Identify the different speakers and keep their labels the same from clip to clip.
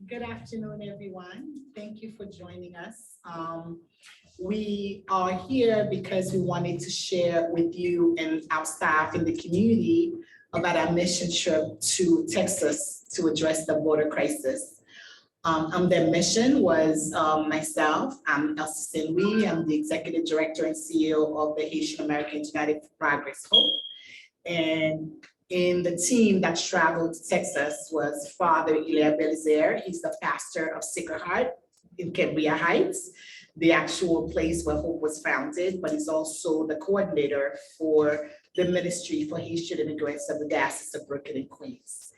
Speaker 1: Good afternoon, everyone. Thank you for joining us. We are here because we wanted to share with you and our staff in the community about our mission trip to Texas to address the border crisis. Their mission was myself, I'm Elsie. I'm the Executive Director and CEO of the Haitian American United for Progress HOPE. And in the team that traveled to Texas was Father Hilaire Belizaire. He's the pastor of Sacred Heart in Cambria Heights, the actual place where Hope was founded, but he's also the coordinator for the Ministry for Haitian Immigrants of the Diocese of Brooklyn and Queens.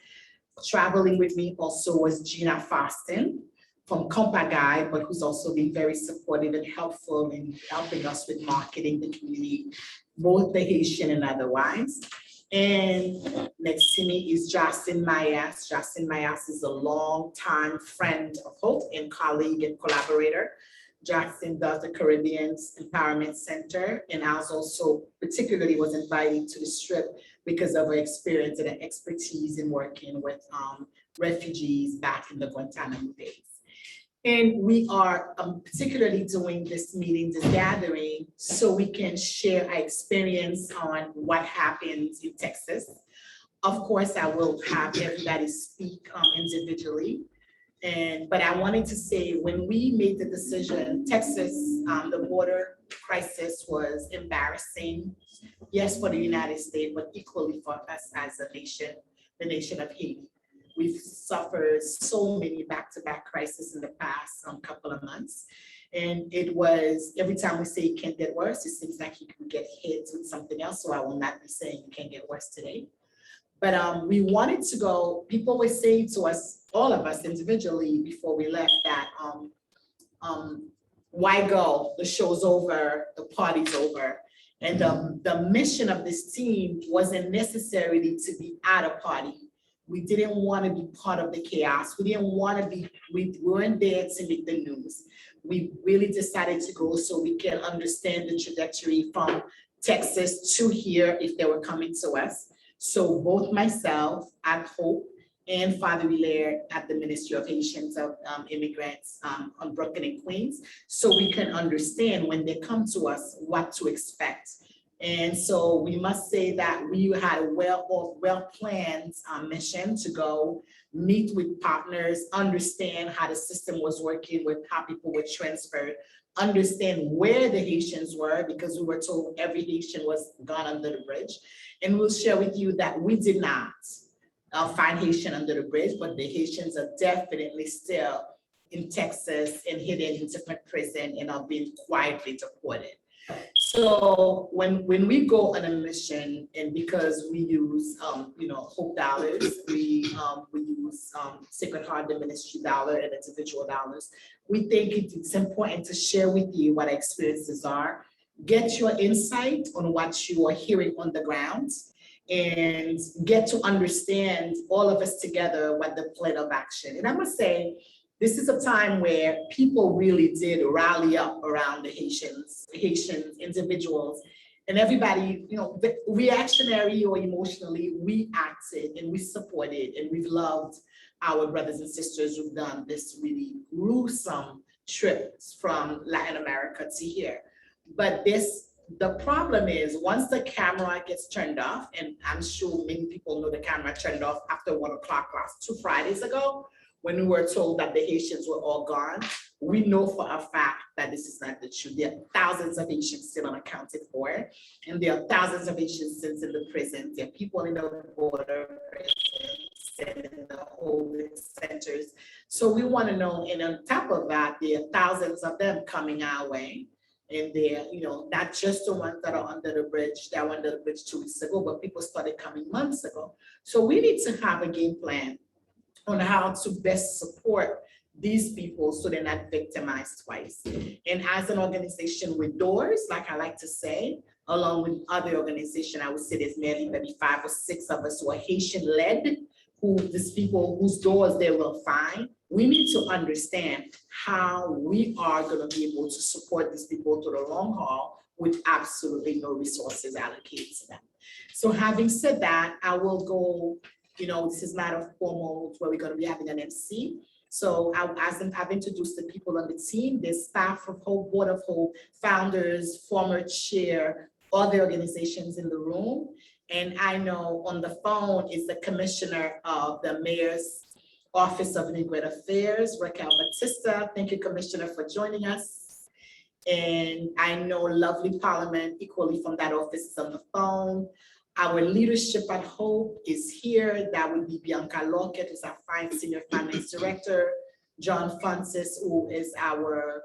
Speaker 1: Traveling with me also was Gina Faustin from Compagay, but who's also been very supportive and helpful in helping us with marketing the community, both the Haitian and otherwise. And next to me is Jocelyne. Jocelyne is a longtime friend of Hope and colleague and collaborator. Jocelyne does the Caribbean Empowerment Center, and I was also particularly was invited to this trip because of her experience and her expertise in working with refugees back in the Guantanamo days. And we are particularly doing this meeting, this gathering, so we can share our experience on what happens in Texas. Of course, I will have everybody speak individually. But I wanted to say, when we made the decision, Texas, the border crisis was embarrassing, yes, for the United States, but equally for us as a nation, the nation of Haiti. We've suffered so many back-to-back crises in the past couple of months. And it was, every time we say it can't get worse, it seems like you can get hit with something else. So I will not be saying it can't get worse today. But we wanted to go, people were saying to us, all of us individually before we left that, why go? The show's over, the party's over. And the mission of this team wasn't necessarily to be at a party. We didn't want to be part of the chaos. We didn't want to be, we weren't there to make the news. We really decided to go so we can understand the trajectory from Texas to here if they were coming to us. So both myself at HOPE and Father Hilaire at the Ministry of Haitians of Immigrants on Brooklyn and Queens, so we can understand when they come to us what to expect. And so we must say that we had a well-planned mission to go meet with partners, understand how the system was working, with how people were transferred, understand where the Haitians were, because we were told every Haitian was gone under the bridge. And we'll share with you that we did not find Haitian under the bridge, but the Haitians are definitely still in Texas and hidden in different prisons and are being quietly deported. So when we go on a mission, and because we use HOPE dollars, we use Sacred Heart, the ministry dollar, and individual dollars, we think it's important to share with you what our experiences are, get your insight on what you are hearing on the ground, and get to understand all of us together what the plan of action. And I must say, this is a time where people really did rally up around the Haitians, individuals, and everybody, reactionary or emotionally, we acted and we supported and we've loved our brothers and sisters who've done this really gruesome trip from Latin America to here. But the problem is, once the camera gets turned off, and I'm sure many people know the camera turned off after 1 o'clock last 2 Fridays ago, when we were told that the Haitians were all gone, we know for a fact that this is not the truth. There are thousands of Haitians still unaccounted for, and there are thousands of Haitians still in the prisons. There are people in the border prisons and in the holding centers. So we want to know, and on top of that, there are thousands of them coming our way. And they're, not just the ones that are under the bridge, that were under the bridge 2 weeks ago, but people started coming months ago. So we need to have a game plan on how to best support these people so they're not victimized twice. And as an organization with doors, like I like to say, along with other organizations, I would say there's maybe 5 or 6 of us who are Haitian-led, these people whose doors they will find. We need to understand how we are going to be able to support these people to the long haul with absolutely no resources allocated to them. So having said that, I will go, this is not a formal where we're going to be having an MC. So as I've introduced the people on the team, there's staff of HAUP, Board of HAUP, founders, former chair, other organizations in the room. And I know on the phone is the commissioner of the mayor's Office of Immigrant Affairs, Raquel Batista. Thank you, Commissioner, for joining us. And I know lovely Parliament equally from that office is on the phone. Our leadership at HAUP is here. That would be Bianca Lockett, who's our Senior Finance Director, John Francis, who is our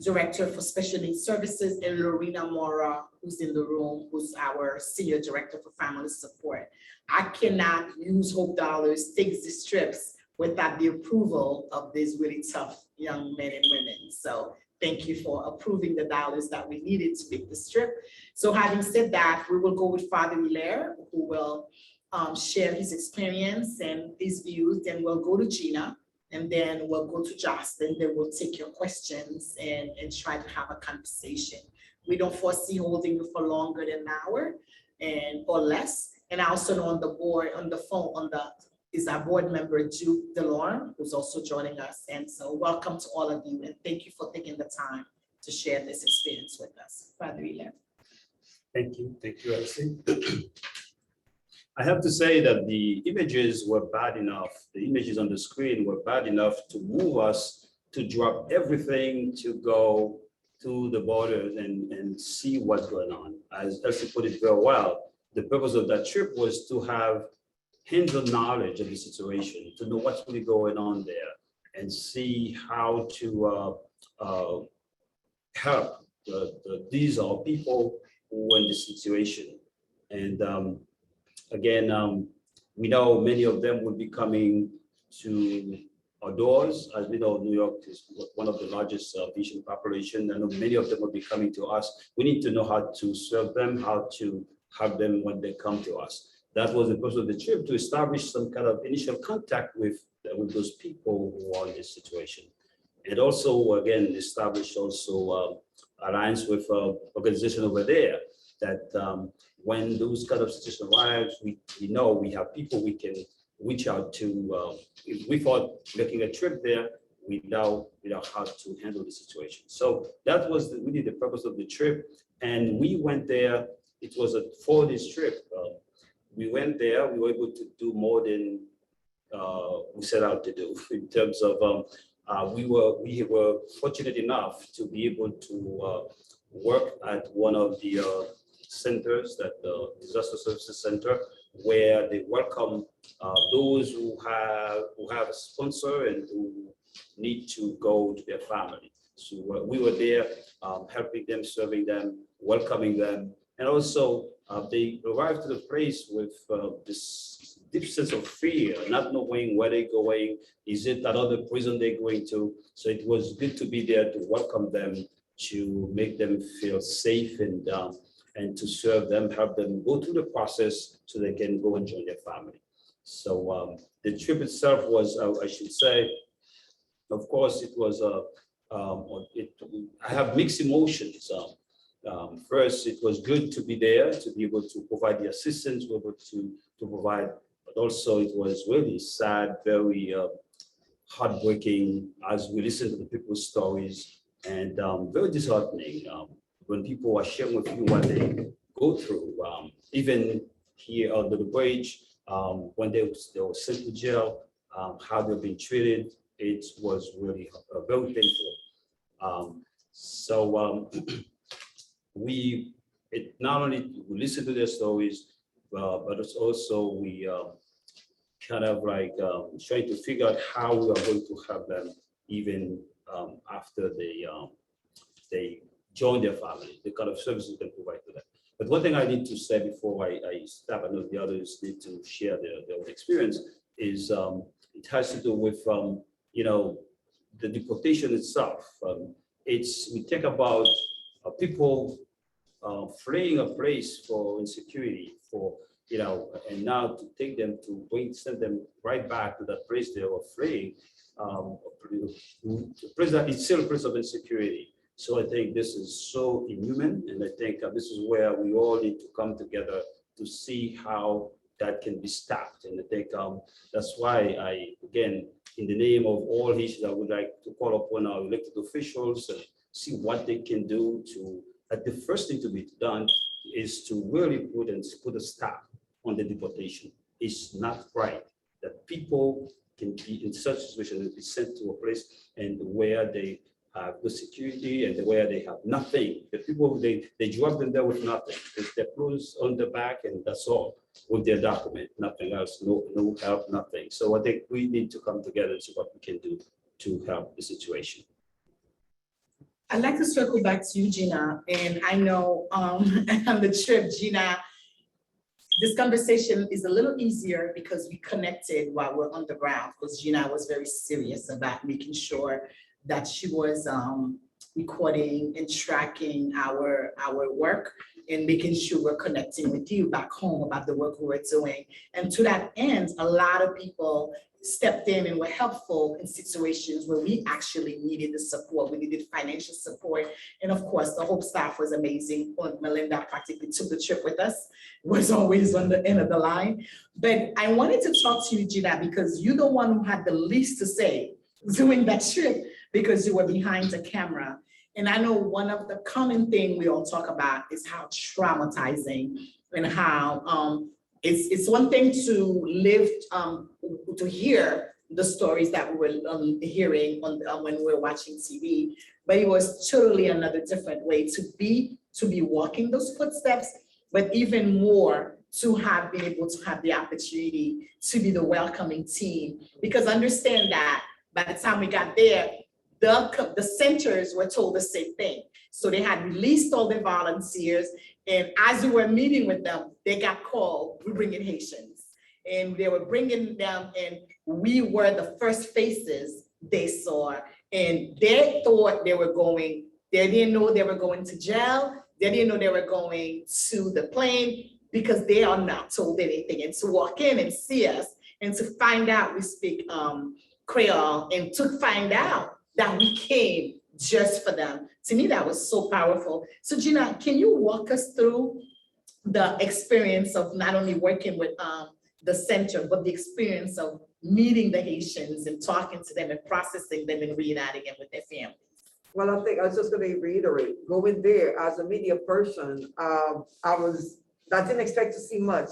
Speaker 1: Director for Special Needs Services, and Lorena Mora, who's in the room, who's our Senior Director for Family Support. I cannot use HAUP dollars, take these trips without the approval of these really tough young men and women. So thank you for approving the dollars that we needed to make this trip. So having said that, we will go with Father Hilaire, who will share his experience and his views. Then we'll go to Gina, and then we'll go to Jocelyne. Then we'll take your questions and try to have a conversation. We don't foresee holding you for longer than an hour or less. And I also know on the board, on the phone, is our board member, Duke Delorme, who's also joining us. And so welcome to all of you, and thank you for taking the time to share this experience with us. Father Hilaire.
Speaker 2: Thank you, Elsie. I have to say that the images were bad enough, the images on the screen were bad enough to move us to drop everything to go to the borders and see what's going on. As Elsie put it very well, the purpose of that trip was to have hands-on knowledge of the situation, to know what's really going on there, and see how to help these are people who are in this situation. And again, we know many of them will be coming to our doors. As we know, New York is one of the largest Haitian population, and many of them will be coming to us. We need to know how to serve them, how to have them when they come to us. That was the purpose of the trip, to establish some kind of initial contact with those people who are in this situation. And also, again, establish also alliance with organization over there that when those kind of situations arrives, we know we have people we can reach out to. If we thought making a trip there, we know how to handle the situation. So that was really the purpose of the trip. And we went there. It was a 4-day trip. We went there. We were able to do more than we set out to do in terms of. We were fortunate enough to be able to work at one of the centers, that the Disaster Services Center, where they welcome those who have a sponsor and who need to go to their family. So we were there helping them, serving them, welcoming them, and also they arrived to the place with this deep sense of fear, not knowing where they're going. Is it another prison they're going to? So it was good to be there to welcome them, to make them feel safe, and to serve them, help them go through the process so they can go and join their family. So the trip itself was, I should say, of course, it was, I have mixed emotions. First, it was good to be there, to be able to provide the assistance, we were able to provide, but also it was really sad, very heartbreaking as we listened to the people's stories, and very disheartening when people are sharing with you what they go through. Even here under the bridge, when they were sent to jail, how they've been treated, it was really very painful. We not only we listen to their stories, but it's also we kind of like trying to figure out how we are going to help them even after they join their family, the kind of services we can provide to them. But one thing I need to say before I stop, I know the others need to share their own experience, is it has to do with the deportation itself. We think about people fleeing a place for insecurity, and now to take them send them right back to that place they were fleeing, the place that is still a place of insecurity. So I think this is so inhuman, and I think this is where we all need to come together to see how that can be stopped. And I think that's why again, in the name of all Haitians, I would like to call upon our elected officials and see what they can do to, the first thing to be done is to really put a stop on the deportation. It's not right that people can be in such a situation and be sent to a place and where they have the security and where they have nothing. The people, they drop them there with nothing. With their clothes on the back and that's all, with their document, nothing else, no help, nothing. So I think we need to come together and see what we can do to help the situation.
Speaker 1: I'd like to circle back to you, Gina, and I know on the trip, Gina, this conversation is a little easier because we connected while we're on the ground, because Gina was very serious about making sure that she was recording and tracking our work and making sure we're connecting with you back home about the work we were doing. And to that end, a lot of people stepped in and were helpful in situations where we actually needed the support. We needed financial support. And of course, the HAUP staff was amazing. Melinda practically took the trip with us, was always on the end of the line. But I wanted to talk to you, Gina, because you're the one who had the least to say during that trip because you were behind the camera. And I know one of the common thing we all talk about is how traumatizing and how it's one thing to live, to hear the stories that we were hearing when we were watching TV, but it was totally another different way to be walking those footsteps, but even more to have been able to have the opportunity to be the welcoming team. Because understand that by the time we got there, the centers were told the same thing. So they had released all the volunteers, and as we were meeting with them, they got called, we bring in Haitians. And they were bringing them, and we were the first faces they saw. And they thought they were going, they didn't know they were going to jail. They didn't know they were going to the plane because they are not told anything. And to walk in and see us and to find out we speak Creole, and to find out that we came just for them. To me, that was so powerful. So Gina, can you walk us through the experience of not only working with the center, but the experience of meeting the Haitians and talking to them and processing them and reuniting them with their families?
Speaker 3: Well, I think I was just going to reiterate, going there as a media person, I didn't expect to see much.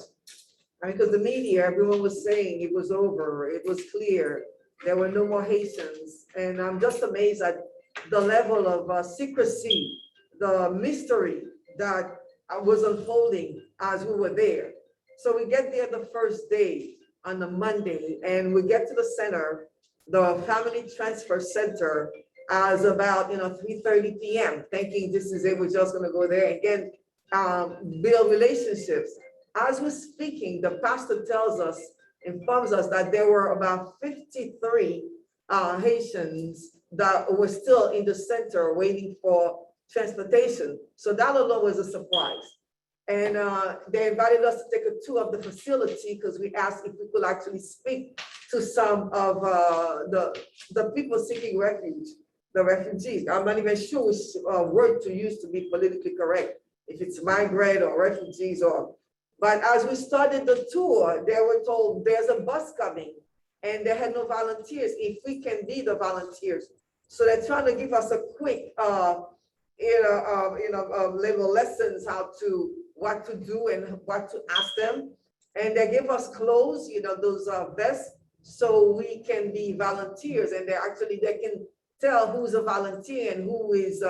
Speaker 3: I mean, because the media, everyone was saying it was over, it was clear, there were no more Haitians. And I'm just amazed at the level of secrecy, the mystery that was unfolding as we were there. So we get there the first day on the Monday, and we get to the center, the Family Transfer Center, as about 3:30 p.m., thinking this is it, we're just gonna go there and get build relationships. As we're speaking, the pastor informs us that there were about 53 Haitians that were still in the center waiting for transportation. So that alone was a surprise. And they invited us to take a tour of the facility because we asked if we could actually speak to some of the people seeking refuge, the refugees. I'm not even sure which word to use to be politically correct, if it's migrant or refugees but as we started the tour, they were told there's a bus coming and they had no volunteers, if we can be the volunteers. So they're trying to give us a quick, little lessons what to do and what to ask them. And they give us clothes, those vests, so we can be volunteers. And they can tell who's a volunteer and who is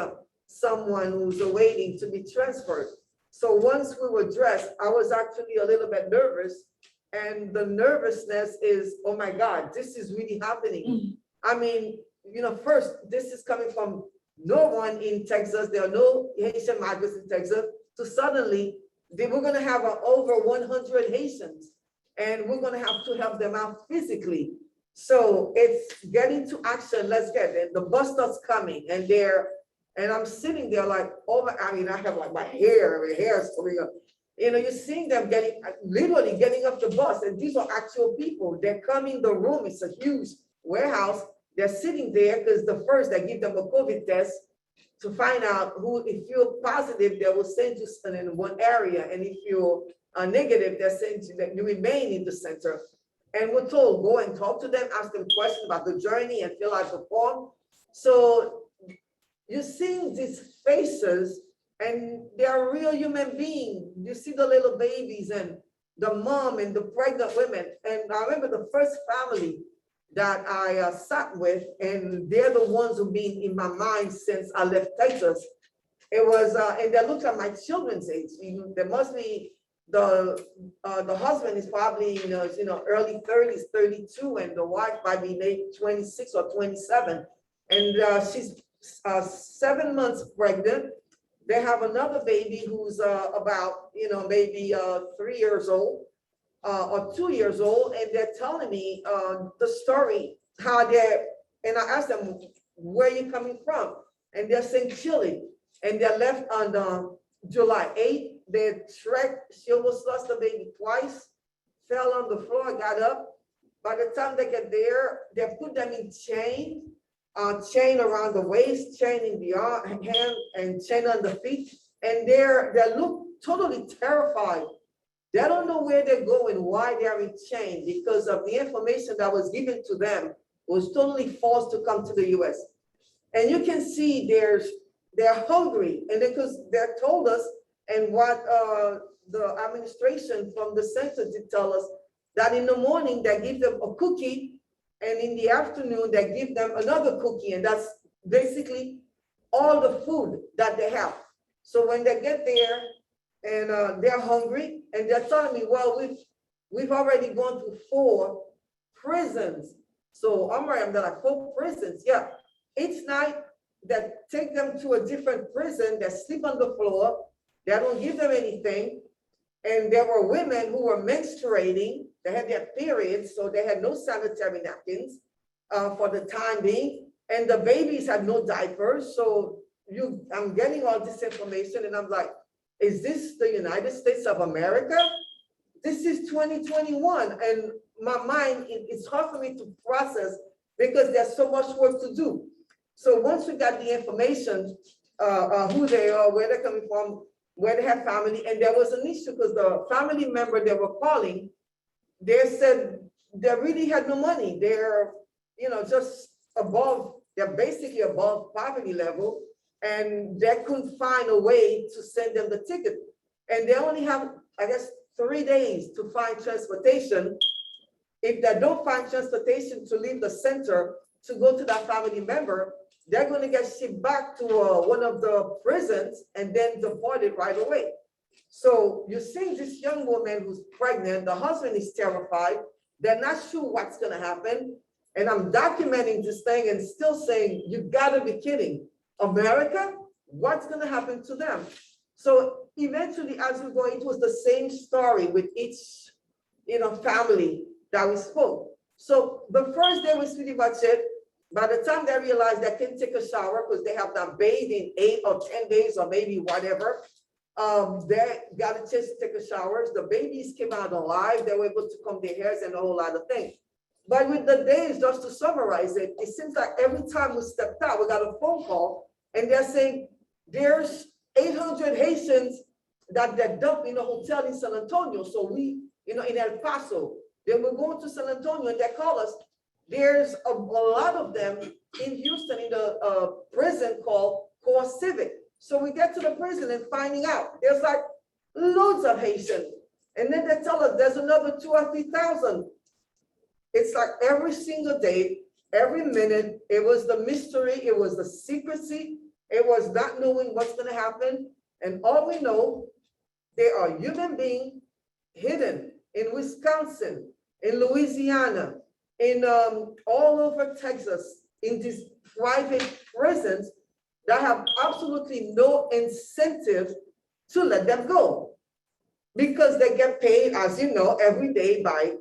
Speaker 3: someone who's awaiting to be transferred. So once we were dressed, I was actually a little bit nervous. And the nervousness is, oh my God, this is really happening. I mean, first, this is coming from no one in Texas. There are no Haitian migrants in Texas. So suddenly, we're going to have over 100 Haitians, and we're going to have to help them out physically. So it's getting to action. Let's get it. The bus starts coming, and I'm sitting there like, I have like my hair is coming up. You're seeing them literally getting off the bus, and these are actual people. They're coming the room. It's a huge warehouse. They're sitting there because they give them a COVID test to find out if you're positive, they will send you in one area. And if you're negative, they're saying that you remain in the center. And we're told, go and talk to them, ask them questions about the journey and fill out the form. So you're seeing these faces and they're real human beings. You see the little babies and the mom and the pregnant women. And I remember the first family that I sat with, and they're the ones who've been in my mind since I left Texas. It was, and they look at my children's age. They must be, the husband is probably in his, early 30s, 32, and the wife might be late 26 or 27. And she's 7 months pregnant. They have another baby who's about, maybe 3 years old or 2 years old. And they're telling me the story, how they're, and I asked them, where are you coming from? And they're saying Chile. And they left on July 8th. They trekked, she almost lost the baby twice, fell on the floor, got up. By the time they get there, they put them in chain around the waist, chain in the hand, and chain on the feet. And they look totally terrified. They don't know where they're going, why they're in chain, because of the information that was given to them was totally false to come to the US. And you can see they're hungry, and because they're told us, and what the administration from the center did tell us, that in the morning they give them a cookie, and in the afternoon they give them another cookie, and that's basically all the food that they have. So when they get there and they're hungry, and they're telling me, well, we've already gone through 4 prisons. So I'm right, they're like 4 prisons, yeah. Each night they take them to a different prison, they sleep on the floor, they don't give them anything. And there were women who were menstruating, they had their periods, so they had no sanitary napkins for the time being. And the babies had no diapers. So I'm getting all this information and I'm like, is this the United States of America? This is 2021. And my mind, it's hard for me to process because there's so much work to do. So once we got the information, who they are, where they're coming from, where they have family, and there was an issue because the family member they were calling, they said they really had no money. They're, just above, they're basically above poverty level, and they couldn't find a way to send them the ticket. And they only have, I guess, 3 days to find transportation. If they don't find transportation to leave the center to go to that family member, they're going to get shipped back to one of the prisons and then deported right away. So you're seeing this young woman who's pregnant, the husband is terrified, they're not sure what's going to happen. And I'm documenting this thing and still saying, you gotta be kidding. America, what's going to happen to them? So eventually, as we go, it was the same story with each, family that we spoke. So the first day was pretty much it. By the time they realized they can take a shower because they have not bathed in 8 or 10 days or maybe whatever, they got a chance to take a shower. The babies came out alive. They were able to comb their hairs and a whole lot of things. But with the days, just to summarize it, it seems like every time we stepped out, we got a phone call and they're saying there's 800 Haitians that they dumped in a hotel in San Antonio. So we, in El Paso, then we're going to San Antonio and they call us. There's a lot of them in Houston in the prison called Core Civic. So we get to the prison and finding out there's like loads of Haitians. And then they tell us there's another 2,000 or 3,000. It's like every single day, every minute, it was the mystery, it was the secrecy, it was not knowing what's going to happen. And all we know, there are human beings hidden in Wisconsin, in Louisiana, in all over Texas, in these private prisons that have absolutely no incentive to let them go. Because they get paid, as you know, every day by,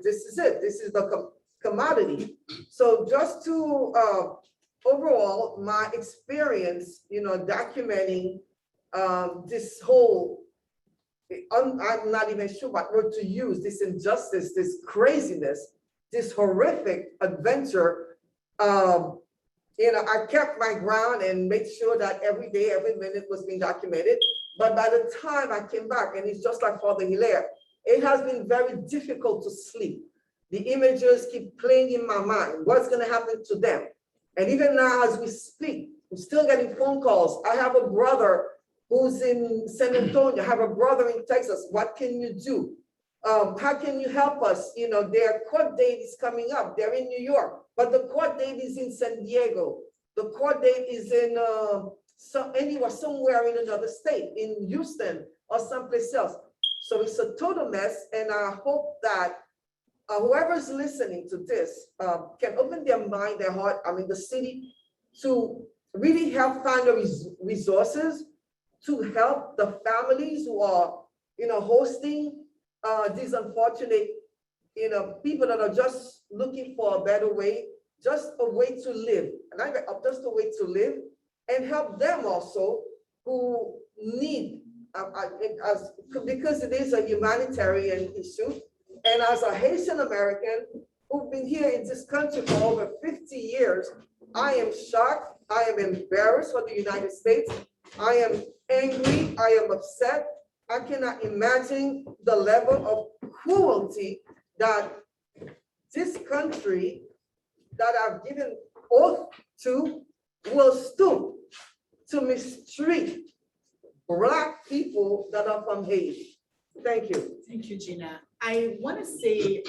Speaker 3: this is it, this is the commodity. So just to, overall, my experience, documenting this whole, I'm not even sure what word to use, this injustice, this craziness, this horrific adventure. I kept my ground and made sure that every day, every minute was being documented. But by the time I came back, and it's just like Father Hilaire, it has been very difficult to sleep. The images keep playing in my mind. What's going to happen to them? And even now, as we speak, I'm still getting phone calls. I have a brother who's in San Antonio. I have a brother in Texas. What can you do? How can you help us? You know, their court date is coming up. They're in New York, but the court date is in San Diego. The court date is in somewhere in another state, in Houston or someplace else. So it's a total mess. And I hope that whoever's listening to this can open their mind, their heart, the city, to really help find the resources to help the families who are, hosting these unfortunate, people that are just looking for a better way, just a way to live, and just a way to live, and help them also who need, because it is a humanitarian issue. And as a Haitian American who've been here in this country for over 50 years, I am shocked. I am embarrassed for the United States. I am angry. I am upset. I cannot imagine the level of cruelty that this country that I've given oath to will stoop to mistreat Black people that are from Haiti. Thank you.
Speaker 1: Thank you, Gina. I want to say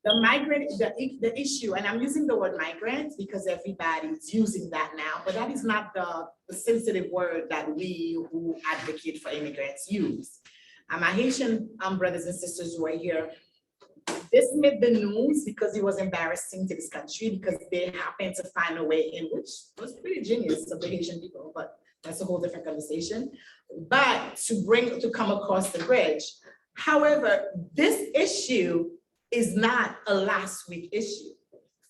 Speaker 1: the issue, and I'm using the word migrant because everybody's using that now, but that is not the sensitive word that we who advocate for immigrants use. My Haitian brothers and sisters who are here, this made the news because it was embarrassing to this country because they happened to find a way in, which was pretty genius of the Haitian people, but that's a whole different conversation. But to come across the bridge. However, this issue is not a last week issue.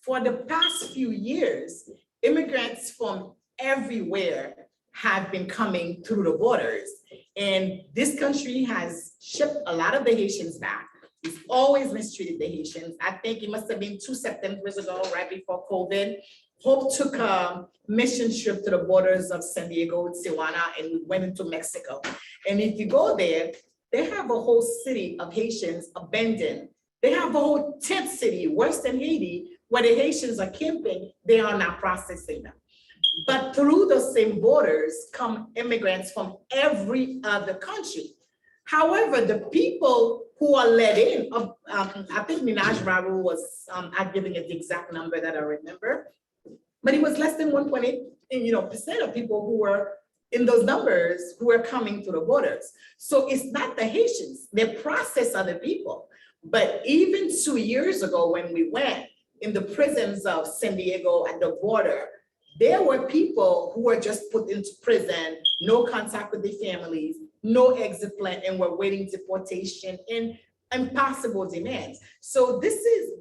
Speaker 1: For the past few years, immigrants from everywhere have been coming through the borders. And this country has shipped a lot of the Haitians back. We've always mistreated the Haitians. I think it must have been 2 Septembers ago, right before COVID. HAUP took a mission trip to the borders of San Diego with Tijuana, and we went into Mexico. And if you go there, they have a whole city of Haitians abandoned. They have a whole tent city, worse than Haiti, where the Haitians are camping. They are not processing them. But through those same borders come immigrants from every other country. However, the people who are let in, I think Minaj Raru was, I'm giving it the exact number that I remember, but it was less than 1.8% of people who were in those numbers who are coming through the borders. So it's not the Haitians, they process other people. But even 2 years ago when we went in the prisons of San Diego at the border, there were people who were just put into prison, no contact with their families, no exit plan, and were waiting deportation and impossible demands. So this is,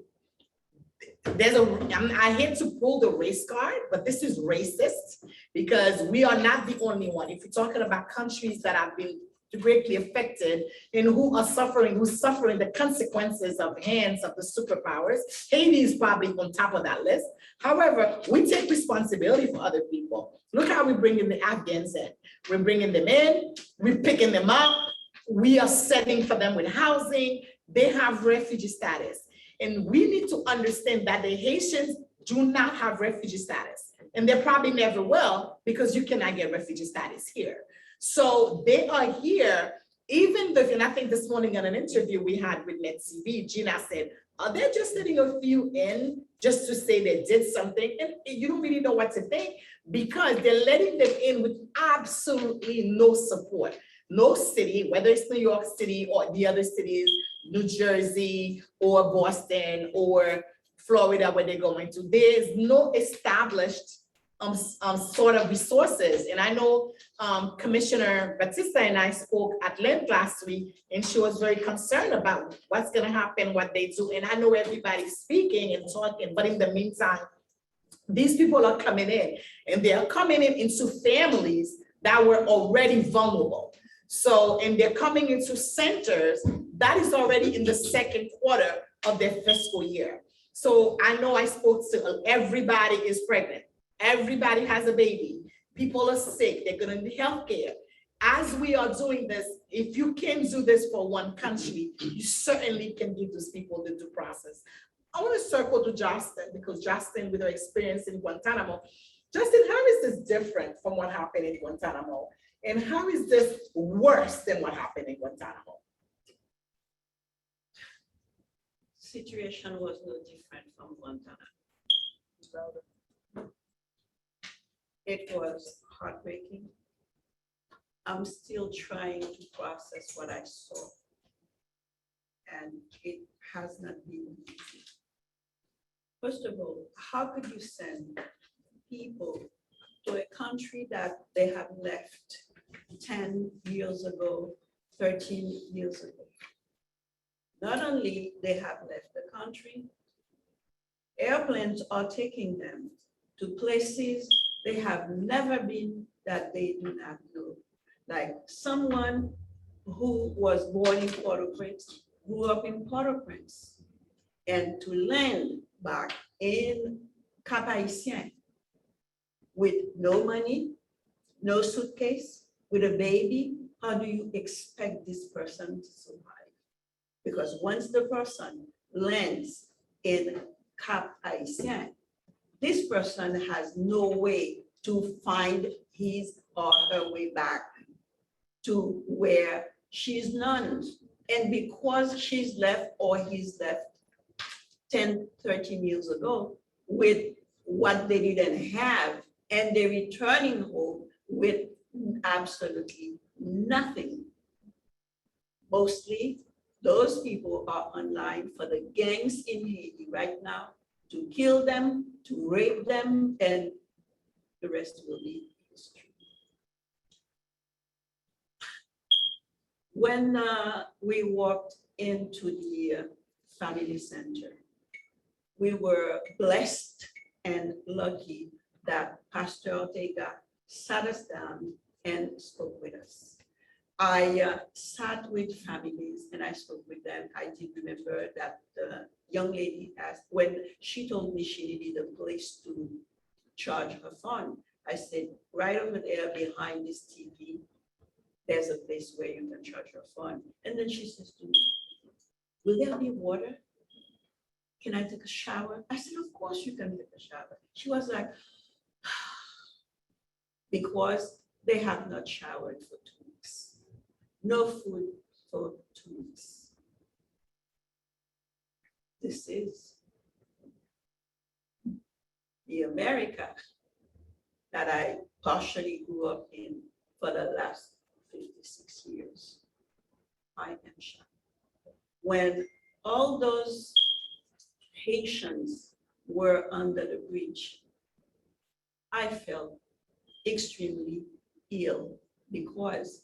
Speaker 1: I hate to pull the race card, but this is racist because we are not the only one. If you're talking about countries that have been greatly affected and who's suffering the consequences of hands of the superpowers, Haiti is probably on top of that list. However, we take responsibility for other people. Look how we bring in the Afghans in. We're bringing them in, we're picking them up, we are setting for them with housing, they have refugee status. And we need to understand that the Haitians do not have refugee status. And they probably never will because you cannot get refugee status here. So they are here, even though, and I think this morning in an interview we had with NetTV, Gina said, are they just letting a few in just to say they did something? And you don't really know what to think because they're letting them in with absolutely no support. No city, whether it's New York City or the other cities, New Jersey or Boston or Florida where they're going to, there's no established sort of resources. And I know Commissioner Batista and I spoke at length last week, and she was very concerned about what's going to happen, what they do. And I know everybody's speaking and talking, but in the meantime, these people are coming in, and they are coming in into families that were already vulnerable. So, and they're coming into centers that is already in the second quarter of their fiscal year. So I know I spoke to everybody is pregnant. Everybody has a baby. People are sick. They're going to need healthcare. as we are doing this, if you can do this for one country, you certainly can give those people the due process. I want to circle to Jocelyne, because Jocelyne, with her experience in Guantanamo, Jocelyne, how is this different from what happened in Guantanamo? And how is this worse than what happened in Guantanamo?
Speaker 4: Situation was no different from Guantanamo. It was heartbreaking. I'm still trying to process what I saw. And it has not been easy. First of all, how could you send people to a country that they have left 10 years ago, 13 years ago? Not only they have left the country, airplanes are taking them to places they have never been that they do not know. Like someone who was born in Port-au-Prince, grew up in Port-au-Prince, and to land back in Cap-Haïtien with no money, no suitcase, with a baby, how do you expect this person to survive? Because once the person lands in Cap-Haïtien, this person has no way to find his or her way back to where she's known. And because she's left or he's left 10, 13 years ago with what they didn't have, and they're returning home with absolutely nothing. Mostly, those people are online for the gangs in Haiti right now to kill them, to rape them, and the rest will be history. When we walked into the family center, we were blessed and lucky that Pastor Ortega sat us down and spoke with us. I sat with families and I spoke with them. I did remember that the young lady asked, when she told me she needed a place to charge her phone, I said, right over there behind this TV, there's a place where you can charge your phone. And then she says to me, will there be water? Can I take a shower? I said, of course you can take a shower. She was like, because they have not showered for 2 weeks. No food for 2 weeks. This is the America that I partially grew up in for the last 56 years. I am shocked. When all those Haitians were under the bridge, I felt extremely ill because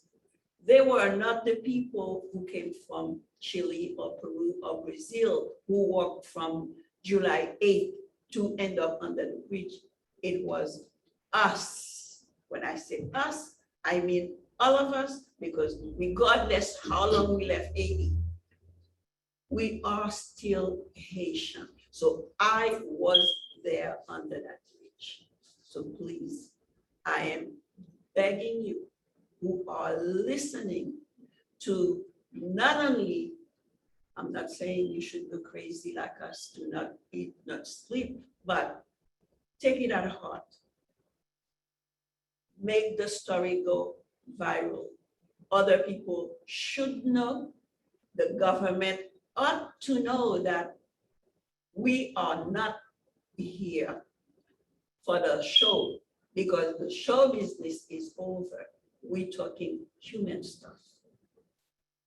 Speaker 4: they were not the people who came from Chile or Peru or Brazil who walked from July 8th to end up under the bridge. It was us. When I say us, I mean all of us, because regardless how long we left Haiti, we are still Haitian. So I was there under that bridge. So please, I am begging you who are listening to not only, I'm not saying you should go crazy like us, to not eat, not sleep, but take it at heart. Make the story go viral. Other people should know, the government ought to know that we are not here for the show, because the show business is over. We're talking human stuff.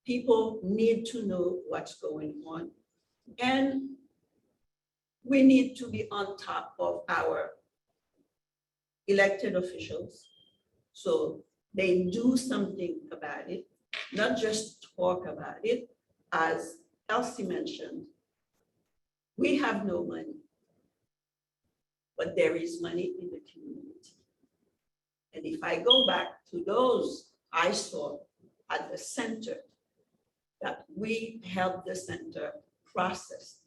Speaker 4: People need to know what's going on. And we need to be on top of our elected officials so they do something about it, not just talk about it. As Elsie mentioned, we have no money, but there is money in the community. And if I go back to those I saw at the center, that we helped the center process,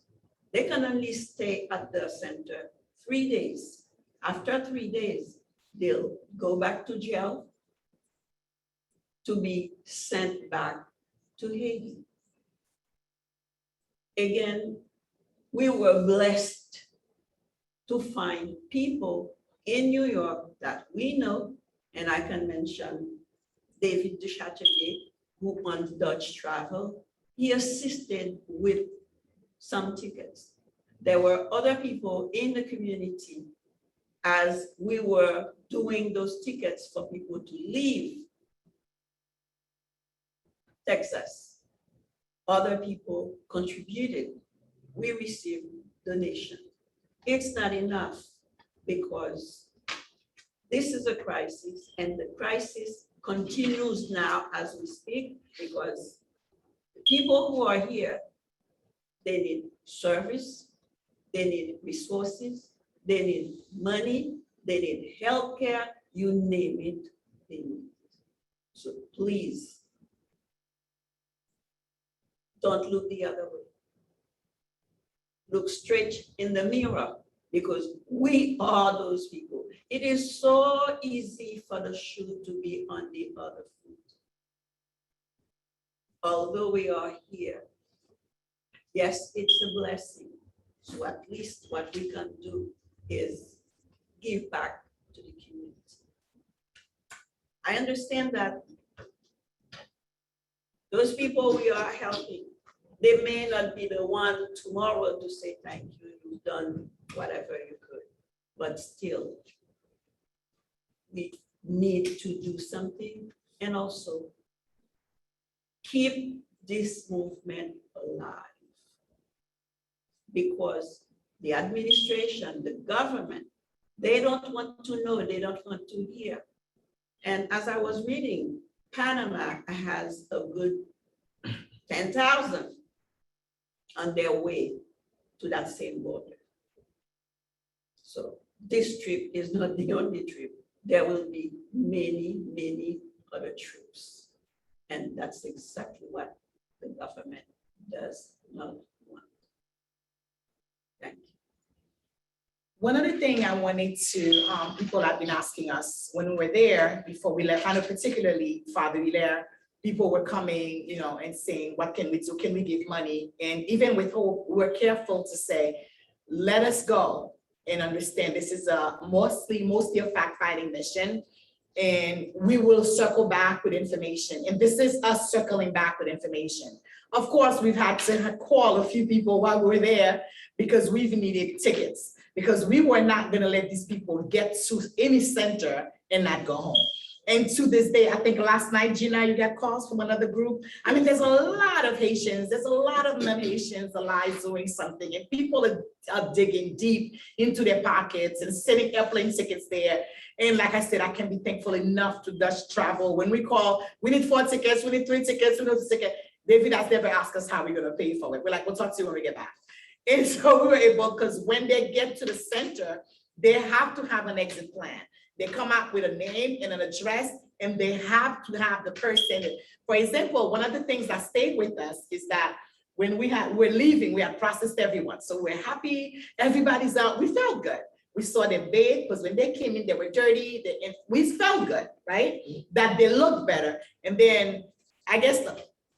Speaker 4: they can only stay at the center 3 days. After 3 days, they'll go back to jail. to be sent back to Haiti. Again, we were blessed to find people in New York that we know, and I can mention David Duchâtelet, who owns Dutch Travel. He assisted with some tickets. There were other people in the community as we were doing those tickets for people to leave Texas. Other people contributed. We received donations. It's not enough because this is a crisis, and the crisis continues now as we speak, because the people who are here, they need service, they need resources, they need money, they need healthcare, you name it, they need it. So please, don't look the other way. Look straight in the mirror, because we are those people. It is so easy for the shoe to be on the other foot. Although we are here, yes, it's a blessing. So at least what we can do is give back to the community. I understand that those people we are helping, they may not be the one tomorrow to say thank you, you've done whatever you could, but still, we need to do something and also keep this movement alive. Because the administration, the government, they don't want to know, they don't want to hear. And as I was reading, Panama has a good 10,000 on their way to that same border. So this trip is not the only trip. There will be many, many other trips. And that's exactly what the government does not want. Thank you.
Speaker 1: One other thing I wanted to, people have been asking us when we were there before we left, I know particularly Father Hilaire, people were coming, and saying, what can we do? Can we give money? And even with HAUP, we're careful to say, let us go and understand this is mostly a fact-finding mission. And we will circle back with information. And this is us circling back with information. Of course, we've had to call a few people while we were there because we've needed tickets, because we were not gonna let these people get to any center and not go home. And to this day, I think last night, Gina, you got calls from another group. I mean, there's a lot of Haitians, there's a lot of non-Haitians alive doing something, and people are digging deep into their pockets and sending airplane tickets there. And like I said, I can be thankful enough to Dutch Travel. When we call, we need 4 tickets, we need 3 tickets, we need a ticket. David has never asked us how we're gonna pay for it. We're like, we'll talk to you when we get back. And so we were able, because when they get to the center, they have to have an exit plan. They come up with a name and an address, and they have to have the person. For example, one of the things that stayed with us is that when we're leaving, we had processed everyone. So we're happy, everybody's out, we felt good. We saw them bathe, because when they came in, they were dirty, and we felt good, right? That they looked better. And then I guess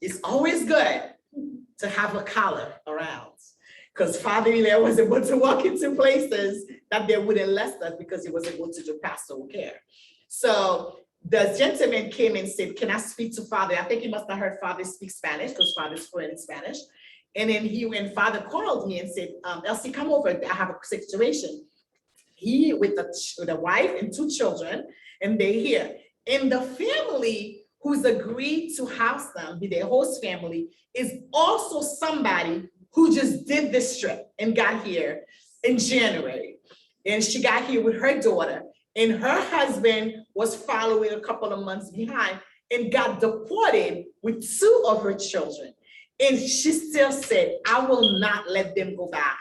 Speaker 1: it's always good to have a collar around, because Father Hilaire was able to walk into places that they wouldn't let us because he was able to do pastoral care. So the gentleman came and said, can I speak to Father? I think he must have heard Father speak Spanish, because Father's fluent in Spanish. And then when Father called me and said, Elsie, come over, I have a situation. He with the wife and 2 children, and they're here. And the family who's agreed to house them, be their host family, is also somebody who just did this trip and got here in January. And she got here with her daughter, and her husband was following a couple of months behind and got deported with 2 of her children. And she still said, I will not let them go back,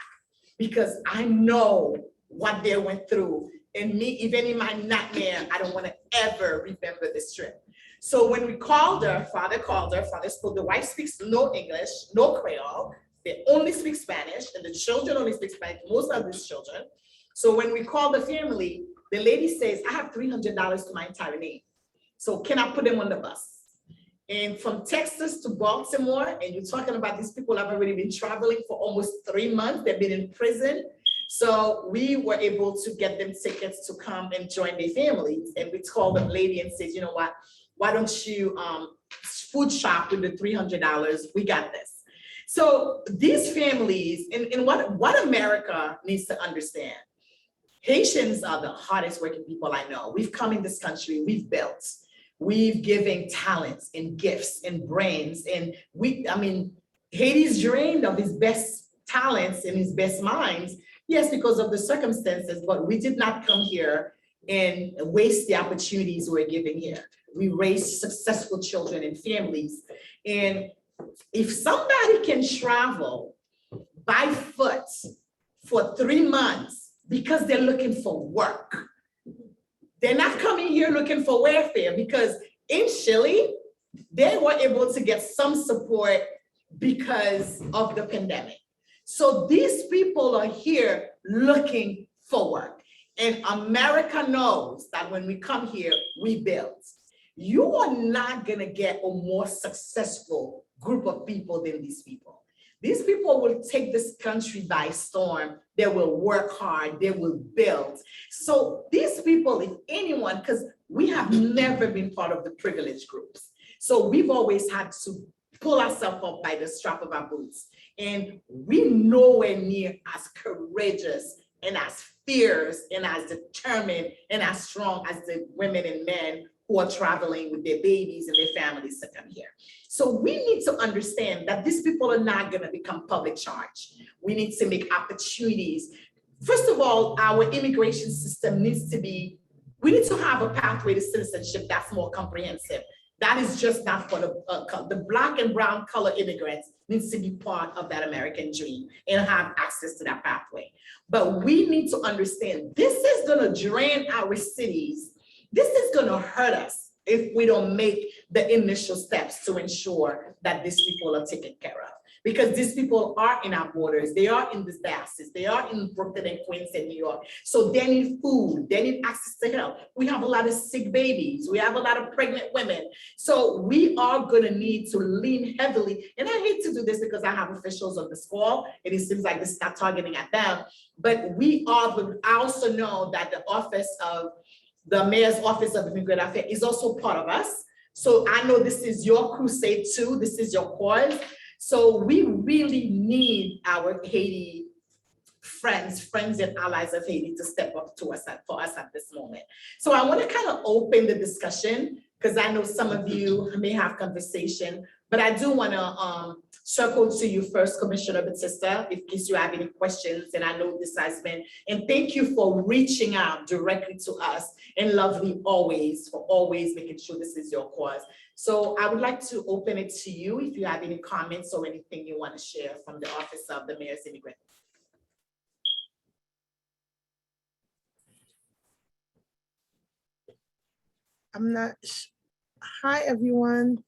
Speaker 1: because I know what they went through. And me, even in my nightmare, I don't want to ever remember this trip. So when we called her, Father spoke, the wife speaks no English, no Creole, they only speak Spanish, and the children only speak Spanish, most of these children. So when we call the family, the lady says, I have $300 to my entire name. So can I put them on the bus? And from Texas to Baltimore, and you're talking about these people have already been traveling for almost 3 months. They've been in prison. So we were able to get them tickets to come and join their families. And we called the lady and said, you know what, why don't you food shop with the $300? We got this. So these families, and what America needs to understand, Haitians are the hardest working people I know. We've come in this country, we've built, we've given talents and gifts and brains. And Haiti's drained of his best talents and his best minds. Yes, because of the circumstances, but we did not come here and waste the opportunities we're giving here. We raised successful children and families. And if somebody can travel by foot for 3 months because they're looking for work, they're not coming here looking for welfare, because in Chile, they were able to get some support because of the pandemic. So these people are here looking for work. And America knows that when we come here, we build. You are not gonna get a more successful group of people than these people. These people will take this country by storm. They will work hard, they will build. So these people, if anyone, because we have never been part of the privileged groups. So we've always had to pull ourselves up by the strap of our boots. And we nowhere near as courageous and as fierce and as determined and as strong as the women and men who are traveling with their babies and their families to come here. So we need to understand that these people are not going to become public charge. We need to make opportunities. First of all, our immigration system needs to be, we need to have a pathway to citizenship that's more comprehensive. That is just not for the Black and brown color immigrants needs to be part of that American dream and have access to that pathway. But we need to understand this is gonna drain our cities. This is gonna hurt us if we don't make the initial steps to ensure that these people are taken care of. Because these people are in our borders, they are in the diaspora, they are in Brooklyn and Queens and New York. So they need food, they need access to health. We have a lot of sick babies, we have a lot of pregnant women. So we are gonna need to lean heavily. And I hate to do this because I have officials on the school, and it seems like this is not targeting at them. But we are, I also know that the Mayor's Office of Immigrant Affairs is also part of us. So I know this is your crusade too, this is your cause. So we really need our Haiti friends and allies of Haiti to step up to us for us at this moment. So I want to kind of open the discussion because I know some of you may have conversation, but I do want to circle to you first, Commissioner Batista, in case you have any questions. And I know this has been, and thank you for reaching out directly to us, and Lovely always, for always making sure this is your cause. So I would like to open it to you if you have any comments or anything you want to share from the Office of the Mayor's Immigrant.
Speaker 5: Hi, everyone.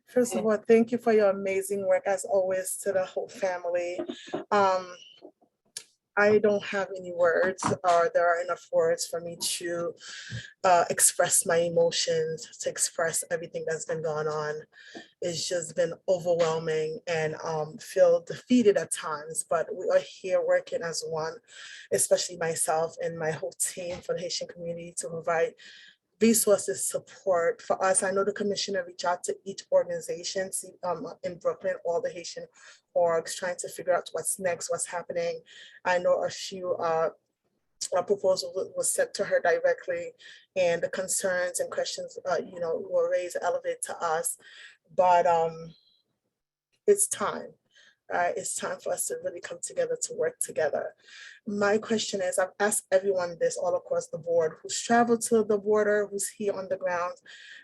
Speaker 5: First of all, thank you for your amazing work as always to the whole family. I don't have any words, or there are enough words for me to express my emotions, to express everything that's been going on. It's just been overwhelming and feel defeated at times, but we are here working as one, especially myself and my whole team for the Haitian community to provide resources, support for us. I know the commissioner reached out to each organization in Brooklyn, all the Haitian orgs, trying to figure out what's next, what's happening. I know a few a proposal was sent to her directly, and the concerns and questions were raised, elevated to us. But it's time. It's time for us to really come together to work together. My question is, I've asked everyone this all across the board who's traveled to the border, who's here on the ground.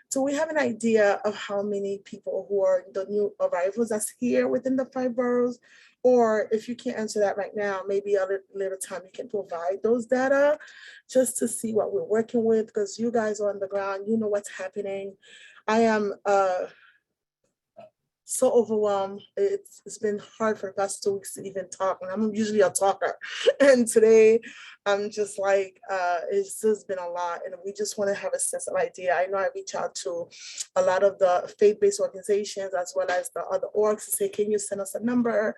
Speaker 5: Do we have an idea of how many people who are the new arrivals that's here within the 5 boroughs? Or if you can't answer that right now, maybe a little time you can provide those data just to see what we're working with, because you guys are on the ground, you know what's happening. I am so overwhelmed. It's been hard for the past 2 weeks to even talk, and I'm usually a talker. And today I'm just like, it's just been a lot, and we just want to have a sense of idea. I know I reach out to a lot of the faith-based organizations as well as the other orgs to say, can you send us a number?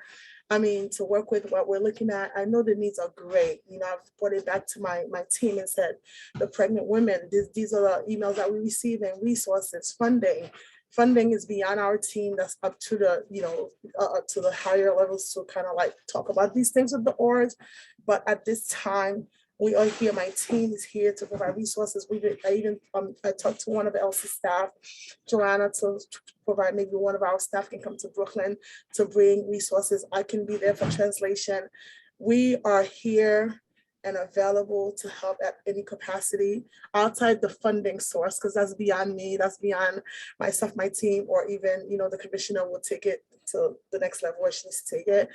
Speaker 5: I mean, to work with what we're looking at. I know the needs are great. You know, I've brought it back to my team and said, the pregnant women, these are the emails that we receive, and resources, funding. Funding is beyond our team. That's up to the, you know, to the higher levels to kind of like talk about these things with the orgs. But at this time, we are here. My team is here to provide resources. I talked to one of the Elsie staff, Joanna, to provide maybe one of our staff can come to Brooklyn to bring resources. I can be there for translation. We are here and available to help at any capacity outside the funding source, because that's beyond me, that's beyond myself, my team, or even, you know, the commissioner will take it to the next level where she needs to take it.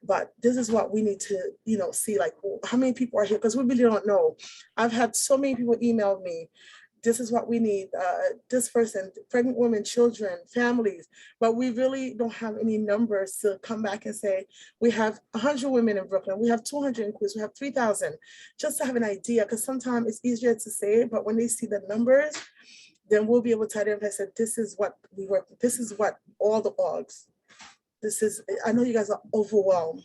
Speaker 5: But this is what we need to, you know, see, like, how many people are here, because we really don't know. I've had so many people email me, this is what we need, this person, pregnant women, children, families, but we really don't have any numbers to come back and say, we have 100 women in Brooklyn, we have 200 in Queens, we have 3,000, just to have an idea, because sometimes it's easier to say it, but when they see the numbers, then we'll be able to identify, say, this is what we work with, this is what all the orgs, this is, I know you guys are overwhelmed.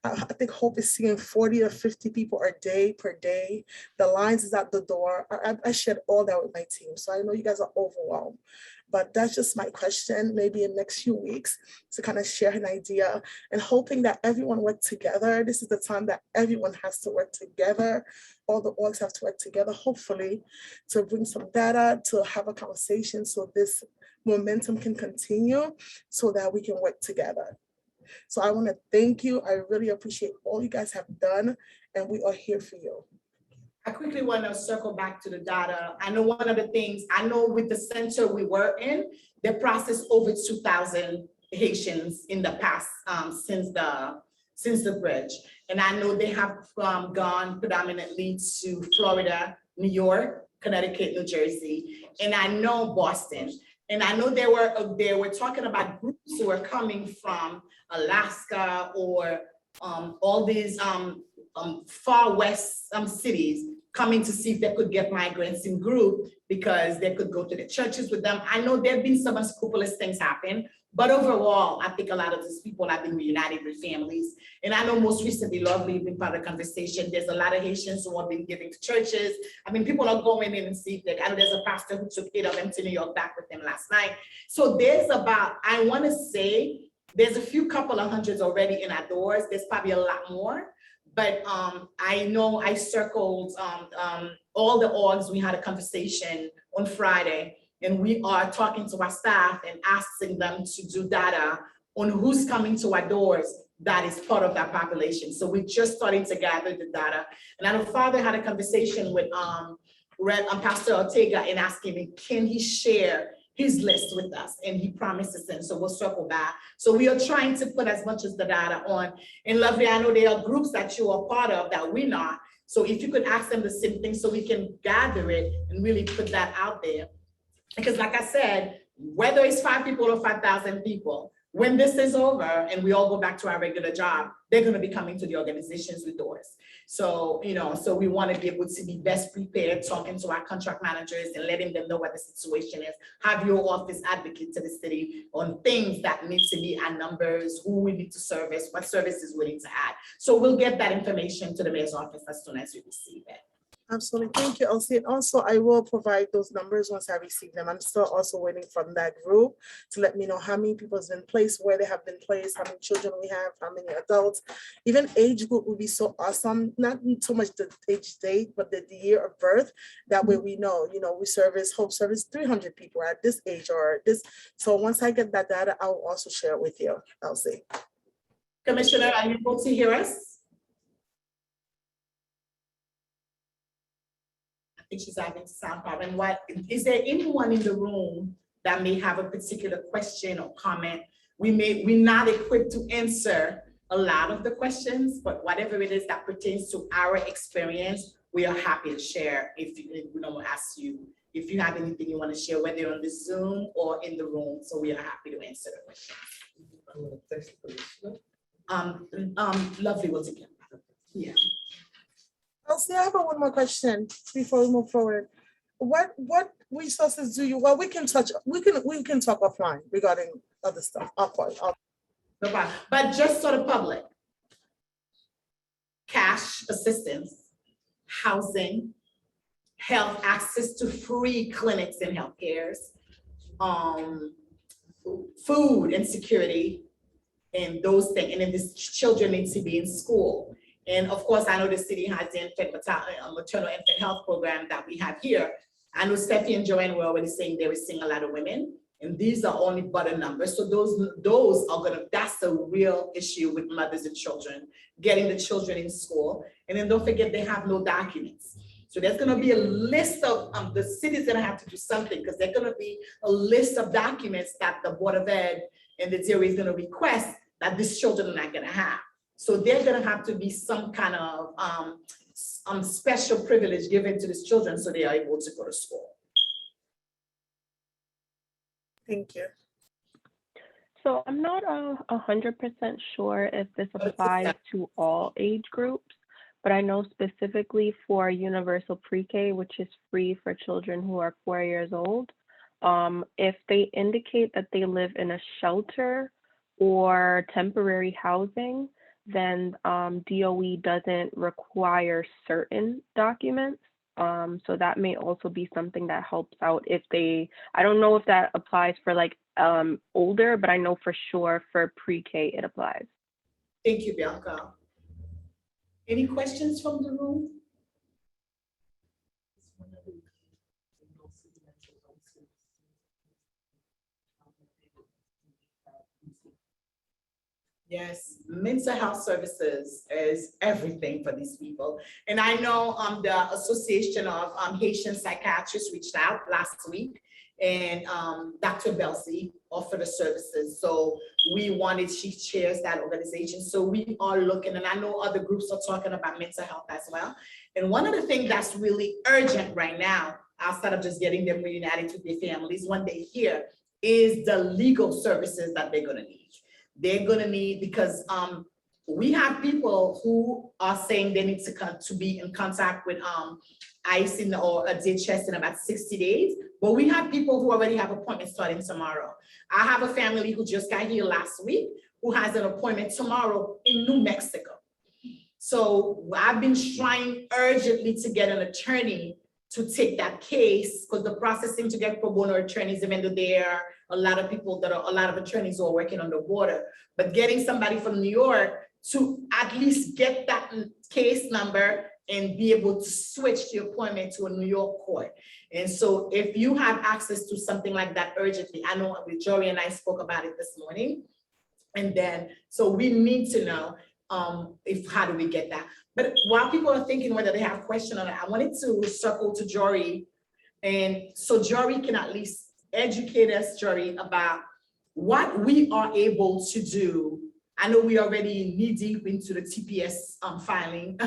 Speaker 5: I think HAUP is seeing 40 or 50 people a day per day. The lines is at the door. I shared all that with my team. So I know you guys are overwhelmed, but that's just my question, maybe in the next few weeks, to kind of share an idea and hoping that everyone work together. This is the time that everyone has to work together. All the orgs have to work together, hopefully, to bring some data, to have a conversation so this momentum can continue so that we can work together. So I want to thank you. I really appreciate all you guys have done, and we are here for you.
Speaker 1: I quickly want to circle back to the data. I know one of the things, I know with the center we were in, they processed over 2,000 Haitians in the past since the bridge. And I know they have gone predominantly to Florida, New York, Connecticut, New Jersey, and I know Boston. And I know they were talking about groups who are coming from Alaska or all these far west cities coming to see if they could get migrants in group because they could go to the churches with them. I know there have been some unscrupulous things happen, but overall, I think a lot of these people have been reunited with families. And I know most recently, Lovely, been part of the conversation. There's a lot of Haitians who have been giving to churches. I mean, people are going in and see that. I know there's a pastor who took 8 of them to New York back with them last night. So there's about, I want to say, there's a few couple of hundreds already in our doors. There's probably a lot more. But I know I circled all the orgs. We had a conversation on Friday, and we are talking to our staff and asking them to do data on who's coming to our doors that is part of that population. So we're just starting to gather the data. And I know Father had a conversation with Pastor Ortega and asking him, can he share his list with us, and he promised to send, so we'll circle back. So we are trying to put as much as the data on. And Lovely, I know there are groups that you are part of that we're not. So if you could ask them the same thing so we can gather it and really put that out there. Because like I said, whether it's 5 people or 5,000 people, when this is over and we all go back to our regular job, they're gonna be coming to the organizations with doors. So, you know, so we wanna be able to be best prepared, talking to our contract managers and letting them know what the situation is. Have your office advocate to the city on things that need to be our numbers, who we need to service, what services we need to add. So we'll get that information to the mayor's office as soon as we receive it.
Speaker 5: Absolutely. Thank you, Elsie. And also, I will provide those numbers once I receive them. I'm still also waiting from that group to let me know how many people has been placed, where they have been placed, how many children we have, how many adults. Even age group would be so awesome. Not so much the age date, but the year of birth. That way we know, you know, we HAUP service 300 people at this age or this. So once I get that data, I will also share it with you, Elsie.
Speaker 1: Commissioner, are you able to hear us? I think she's having sound problem. What is there anyone in the room that may have a particular question or comment? We're not equipped to answer a lot of the questions, but whatever it is that pertains to our experience, we are happy to share. If we don't ask you if you have anything you want to share, whether on the Zoom or in the room, so we are happy to answer the questions. Lovely will take care of that. Yeah.
Speaker 5: Elsie, I have one more question before we move forward. What resources do you, well, we can talk offline regarding other stuff.
Speaker 1: No problem. But just for the public, cash assistance, housing, health access to free clinics and health cares, food and security, and those things. And then these children need to be in school. And of course, I know the city has the maternal infant health program that we have here. I know Steffi and Joanne were already saying they were seeing a lot of women, and these are only but a number. So those are that's the real issue with mothers and children, getting the children in school. And then don't forget they have no documents. So there's gonna be a list of, the city's gonna have to do something, because there's gonna be a list of documents that the Board of Ed and the DOE is gonna request that these children are not gonna have. So there's gonna have to be some kind of special privilege given to these children so they are able to go to school.
Speaker 5: Thank you.
Speaker 6: So I'm not 100% sure if this applies to all age groups, but I know specifically for universal pre-K, which is free for children who are 4 years old, if they indicate that they live in a shelter or temporary housing, then DOE doesn't require certain documents. So that may also be something that helps out if they, I don't know if that applies for like older, but I know for sure for pre-K it applies.
Speaker 1: Thank you, Bianca. Any questions from the room? Yes, mental health services is everything for these people. And I know the Association of Haitian Psychiatrists reached out last week, and Dr. Elsie offered the services. So she chairs that organization. So we are looking, and I know other groups are talking about mental health as well. And one of the things that's really urgent right now, outside of just getting them reunited to their families when they're here, is the legal services that they're gonna need. They're gonna need, because we have people who are saying they need to be in contact with ICE or a DHS in about 60 days, but we have people who already have appointments starting tomorrow. I have a family who just got here last week who has an appointment tomorrow in New Mexico. So I've been trying urgently to get an attorney to take that case, because the process seems to get pro bono attorneys, even though there are a lot of attorneys who are working on the border. But getting somebody from New York to at least get that case number and be able to switch the appointment to a New York court. And so if you have access to something like that urgently, I know Jory and I spoke about it this morning. And then, so we need to know how do we get that? But while people are thinking whether they have a question on it, I wanted to circle to Jory. And so Jory can at least educate us, Jory, about what we are able to do. I know we already knee deep into the TPS filing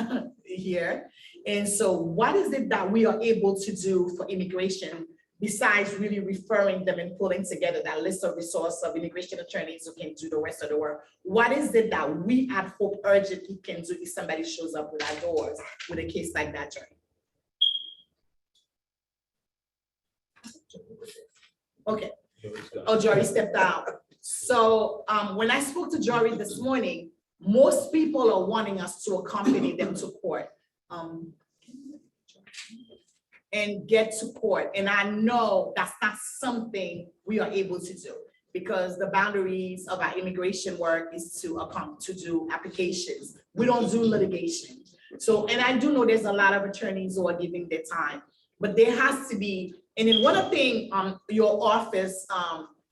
Speaker 1: here. And so what is it that we are able to do for immigration besides really referring them and pulling together that list of resources of immigration attorneys who can do the rest of the work? What is it that we at HAUP urgently can do if somebody shows up with our doors with a case like that, Jory? Okay. Oh, Jory stepped out. So when I spoke to Jory this morning, most people are wanting us to accompany them to court and get to court. And I know that's not something we are able to do, because the boundaries of our immigration work is to do applications. We don't do litigation. So, and I do know there's a lot of attorneys who are giving their time, but there has to be, and then one of the things your office,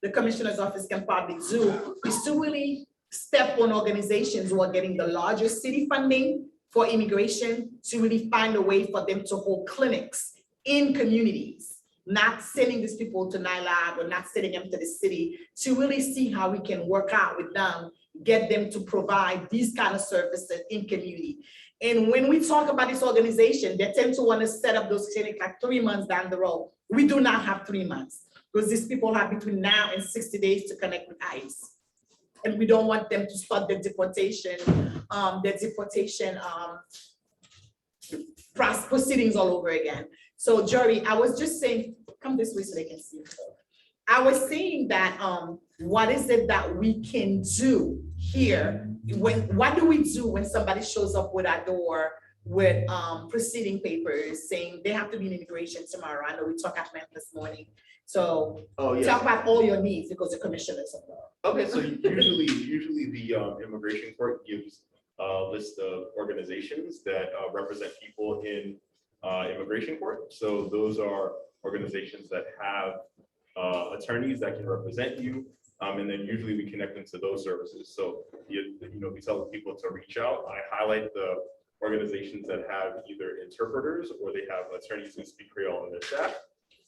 Speaker 1: the commissioner's office can probably do is to really step on organizations who are getting the largest city funding for immigration to really find a way for them to hold clinics in communities, not sending these people to NILAB or not sending them to the city, to really see how we can work out with them, get them to provide these kind of services in community. And when we talk about this organization, they tend to want to set up those clinics like 3 months down the road. We do not have 3 months, because these people have between now and 60 days to connect with ICE. And we don't want them to start the proceedings all over again. So Jory, I was just saying, come this way so they can see. I was saying that, what is it that we can do here? What do we do when somebody shows up with our door with proceeding papers saying they have to be in immigration tomorrow? I know we talked at length this morning. So talk about all your needs because the commissioners are there.
Speaker 7: Okay, so usually the immigration court gives a list of organizations that represent people in immigration court. So those are organizations that have attorneys that can represent you. And then usually we connect them to those services. So, we tell people to reach out. I highlight the organizations that have either interpreters or they have attorneys who speak Creole on their staff.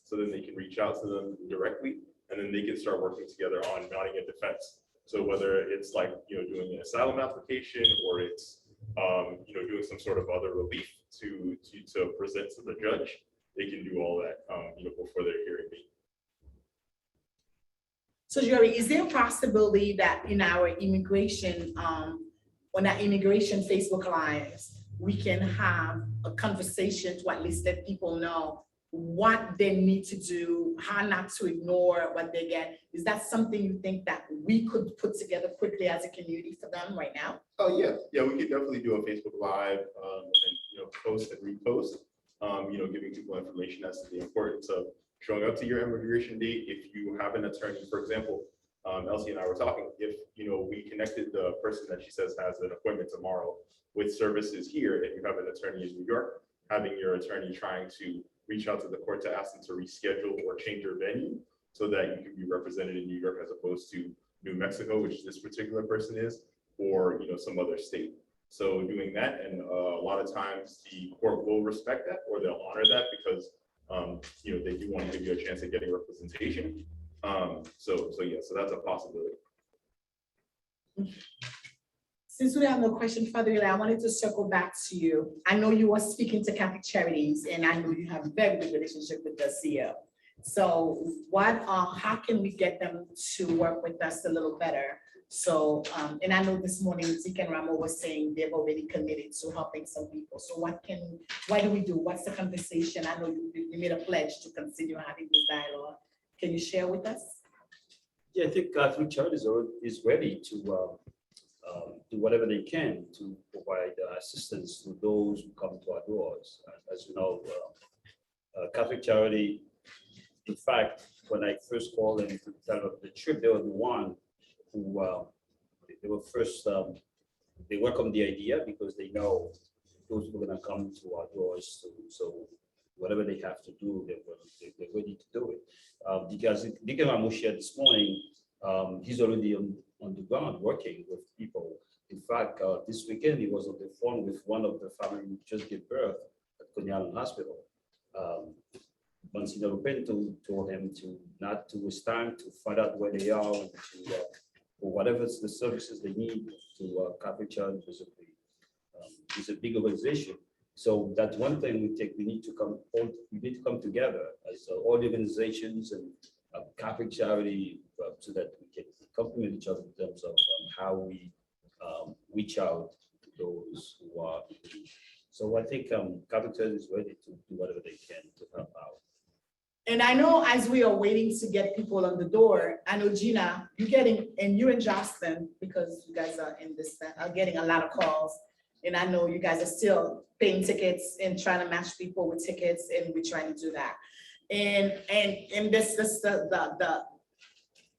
Speaker 7: So then they can reach out to them directly and then they can start working together on mounting a defense. So whether it's like, doing an asylum application or it's, doing some sort of other relief to present to the judge, they can do all that, before their hearing date.
Speaker 1: So Jerry, is there a possibility that in our immigration, on our immigration Facebook Lives, we can have a conversation to at least let people know what they need to do, how not to ignore what they get? Is that something you think that we could put together quickly as a community for them right now?
Speaker 7: Oh, yeah. Yeah, we could definitely do a Facebook Live and post and repost, giving people information as to the importance of showing up to your immigration date. If you have an attorney, for example, Elsie and I were talking, if we connected the person that she says has an appointment tomorrow with services here, and you have an attorney in New York, having your attorney trying to reach out to the court to ask them to reschedule or change your venue so that you can be represented in New York as opposed to New Mexico, which this particular person is, or some other state. So doing that, and a lot of times the court will respect that or they'll honor that because they do want to give you a chance at getting representation. So that's a possibility.
Speaker 1: Since we have no question further, I wanted to circle back to you. I know you were speaking to Catholic Charities, and I know you have a very good relationship with the CEO. So how can we get them to work with us a little better? So, and I know this morning, Zeke and Ramo was saying they've already committed to helping some people. So what do we do? What's the conversation? I know you made a pledge to continue having this dialogue. Can you share with us?
Speaker 2: Yeah, I think Catholic Charities is ready to do whatever they can to provide assistance to those who come to our doors. As you know, Catholic Charity, in fact, when I first called them to tell them the trip, they were the one who they were first, they welcomed the idea because they know those who are going to come to our doors. So whatever they have to do, they're ready to do it. Because Deacon Ramo shared this morning, he's already on the ground working with people. In fact, this weekend he was on the phone with one of the family who just gave birth at Coney Island Hospital. Monsignor Pinto told him not to waste time to find out where they are and to or whatever the services they need to Catholic Charities. Basically, it's a big organization. So that's one thing we need to come together as all the organizations and Catholic Charity so that we can complement each other in terms of how we reach out to those who are in need. So I think Catholic Charity is ready to do whatever they can to help out.
Speaker 1: And I know as we are waiting to get people on the door, I know Gina, you and Jocelyne, because you guys are in this, are getting a lot of calls. And I know you guys are still paying tickets and trying to match people with tickets, and we're trying to do that. And this the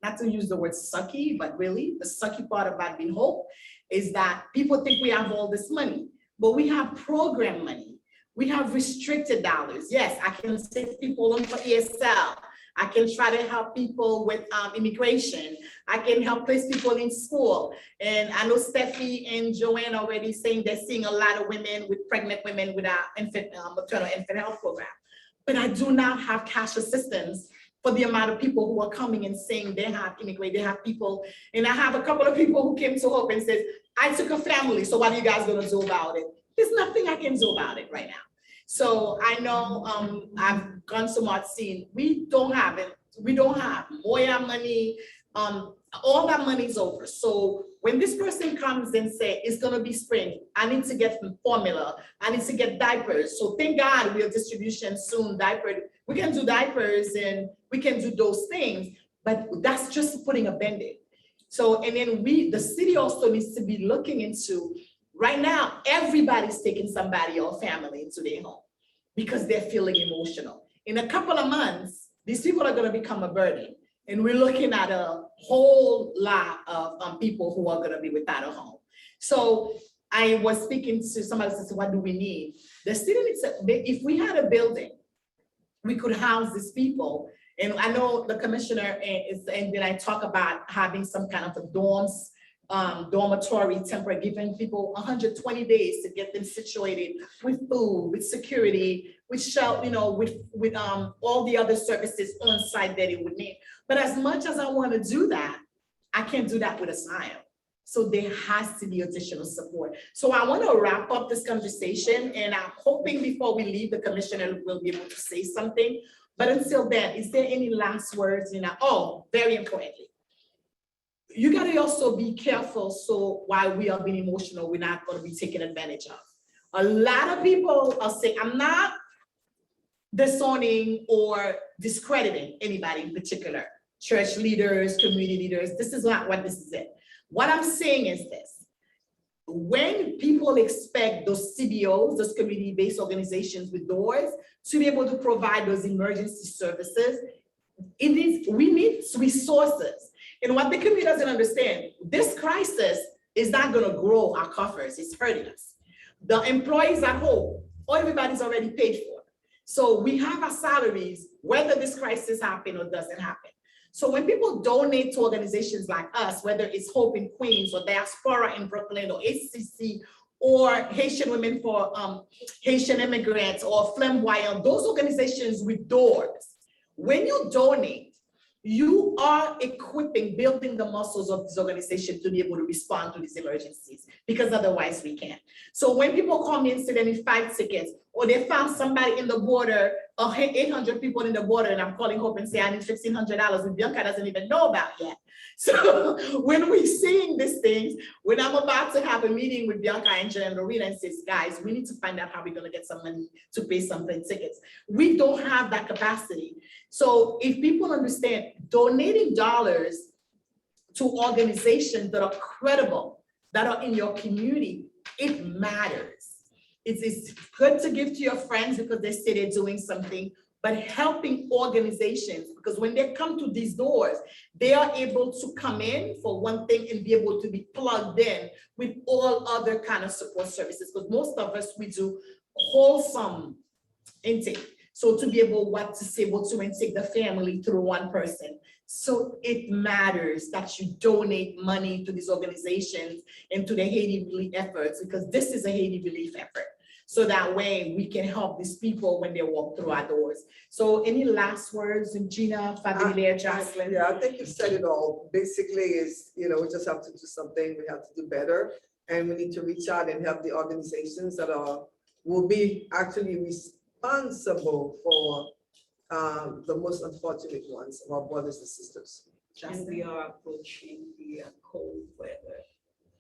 Speaker 1: not to use the word sucky, but really the sucky part about being HAUP is that people think we have all this money, but we have program money. We have restricted dollars. Yes, I can take people on for ESL. I can try to help people with immigration. I can help place people in school. And I know Steffi and Joanne already saying they're seeing a lot of women with pregnant women with our maternal infant health program. But I do not have cash assistance for the amount of people who are coming and saying they have immigrated, they have people. And I have a couple of people who came to HAUP and says, I took a family, so what are you guys gonna do about it? There's nothing I can do about it right now. So I know I've gone to Martine. We don't have Moya money. all that money's over. So when this person comes and say, it's gonna be spring, I need to get formula, I need to get diapers. So thank God we have distribution soon, we can do diapers and we can do those things, but that's just putting a Band-Aid. So, and then the city also needs to be looking into, right now, everybody's taking somebody or family into their home because they're feeling emotional. In a couple of months, these people are gonna become a burden. And we're looking at a whole lot of people who are gonna be without a home. So I was speaking to somebody who said, what do we need? The city needs to, if we had a building, we could house these people. And I know the commissioner and then I talk about having some kind of a dormitory temporary, giving people 120 days to get them situated with food, with security, with shelter, with all the other services on site that it would need. But as much as I want to do that, I can't do that with asylum. So there has to be additional support. So I want to wrap up this conversation, and I'm hoping before we leave, the commissioner will be able to say something. But until then, is there any last words? Oh, very importantly, you got to also be careful. So while we are being emotional, we're not going to be taken advantage of. A lot of people are saying, I'm not disowning or discrediting anybody in particular, church leaders, community leaders. This is not what this is it. What I'm saying is this: when people expect those CBOs, those community-based organizations with doors, to be able to provide those emergency services, we need resources. And what the community doesn't understand, this crisis is not going to grow our coffers, it's hurting us. The employees at home, everybody's already paid for. So we have our salaries, whether this crisis happens or doesn't happen. So when people donate to organizations like us, whether it's HAUP in Queens or Diaspora in Brooklyn or HCC or Haitian Women for Haitian Immigrants or Flamboyant, those organizations with doors, when you donate, you are building the muscles of this organization to be able to respond to these emergencies, because otherwise we can't. So when people call me and say they need 5 tickets, or they found somebody in the border, or 800 people in the border, and I'm calling HAUP and say I need $1,500, and Bianca doesn't even know about yet. So when we're seeing these things, when I'm about to have a meeting with Bianca and Jen and Lorena and says, guys, we need to find out how we're gonna get some money to pay some plane tickets. We don't have that capacity. So if people understand, donating dollars to organizations that are credible, that are in your community, it matters. It's good to give to your friends because they say they're doing something, but helping organizations, because when they come to these doors, they are able to come in for one thing and be able to be plugged in with all other kind of support services. Because most of us, we do wholesome intake. So to be able to intake the family through one person. So it matters that you donate money to these organizations and to the Haiti relief efforts, because this is a Haiti relief effort. So that way we can help these people when they walk through our doors. So any last words, Gina, Hilaire, Jocelyne?
Speaker 3: Yeah, I think you've said it all. Basically is, we just have to do something, we have to do better. And we need to reach out and help the organizations that will be actually responsible for the most unfortunate ones, our brothers and sisters.
Speaker 4: And we are approaching the cold weather.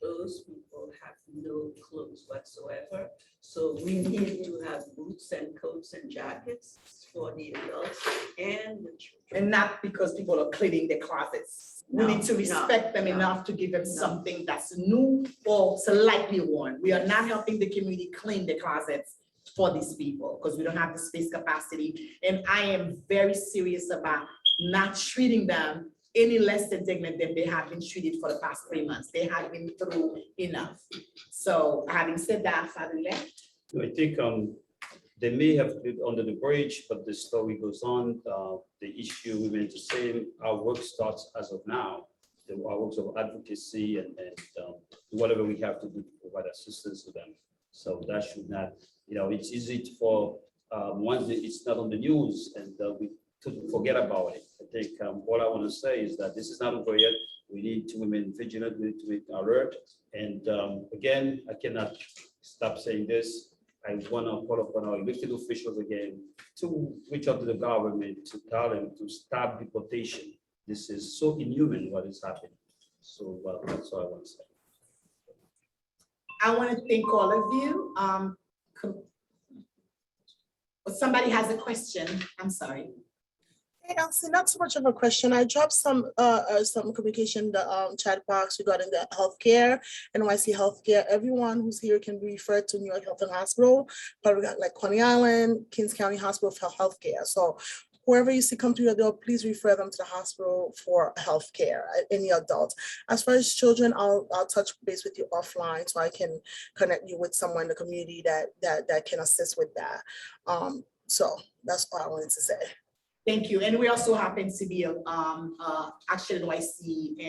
Speaker 4: Those people have no clothes whatsoever. So we need to have boots and coats and jackets for the adults and the children.
Speaker 1: And not because people are cleaning their closets. We need to respect them enough to give them something that's new or slightly worn. We are not helping the community clean their closets for these people because we don't have the space capacity. And I am very serious about not treating them any less indignant than they have been treated for the past 3 months. They have been through enough. So having said that, Faustin.
Speaker 2: I think they may have lived under the bridge, but the story goes on. The issue remains the same. Our work starts as of now. Our works of advocacy and whatever we have to do to provide assistance to them. So that should not, it's easy for once it's not on the news and we could forget about it. I think all I want to say is that this is not over yet. We need to remain vigilant, we need to be alert. And again, I cannot stop saying this. I want to call upon our elected officials again to reach out to the government to tell them to stop deportation. This is so inhuman what is happening. So, well, that's all I want to say.
Speaker 1: I want to thank all of you. Somebody has a question. I'm sorry.
Speaker 5: Hey, Elsie, not so much of a question. I dropped some communication in the chat box regarding the healthcare, NYC healthcare. Everyone who's here can be referred to New York Health and Hospital, but we got like Coney Island, Kings County Hospital for healthcare. So whoever you see come to your door, please refer them to the hospital for healthcare, any adults. As far as children, I'll touch base with you offline so I can connect you with someone in the community that can assist with that. So that's all I wanted to say.
Speaker 1: Thank you. And we also happen to be actually NYC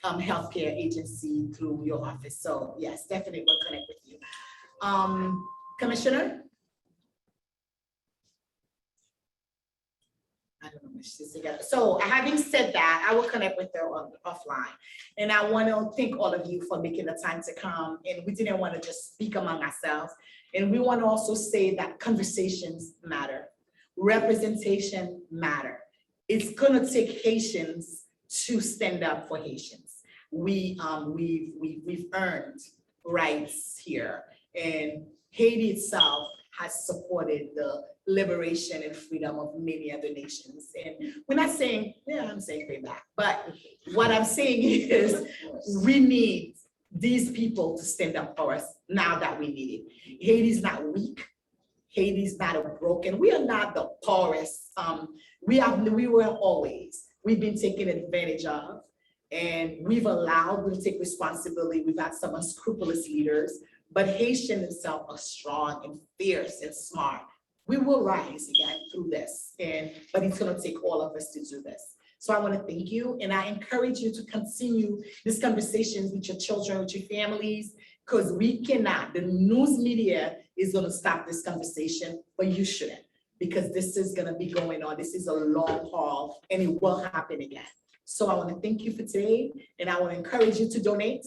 Speaker 1: and healthcare agency through your office. So yes, definitely we'll connect with you. Commissioner? I don't know what she's together. So having said that, I will connect with her offline. And I want to thank all of you for making the time to come. And we didn't want to just speak among ourselves. And we want to also say that conversations matter. Representation matter. It's gonna take Haitians to stand up for Haitians. We've earned rights here, and Haiti itself has supported the liberation and freedom of many other nations. And we're not saying, yeah, I'm saying pay back, but what I'm saying is we need these people to stand up for us now that we need it. Haiti's not weak. Haiti's not a broken. We are not the poorest. We were always. We've been taken advantage of, and we've to take responsibility. We've had some unscrupulous leaders, but Haitians themselves are strong and fierce and smart. We will rise again through this, but it's going to take all of us to do this. So I want to thank you, and I encourage you to continue these conversations with your children, with your families, because we cannot. The news media is going to stop this conversation, but you shouldn't, because this is going to be going on. This is a long haul, and it will happen again. So I want to thank you for today, and I want to encourage you to donate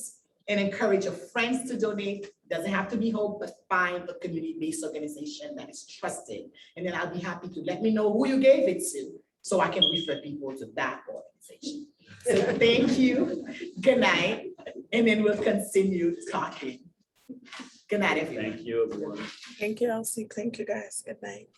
Speaker 1: and encourage your friends to donate. Doesn't have to be HAUP, but find a community-based organization that is trusted. And then I'll be happy to let me know who you gave it to, so I can refer people to that organization. So thank you. Good night. And then we'll continue talking. Good night, everyone.
Speaker 2: Thank you, everyone.
Speaker 5: Thank you, Elsie. Thank you, guys. Good night.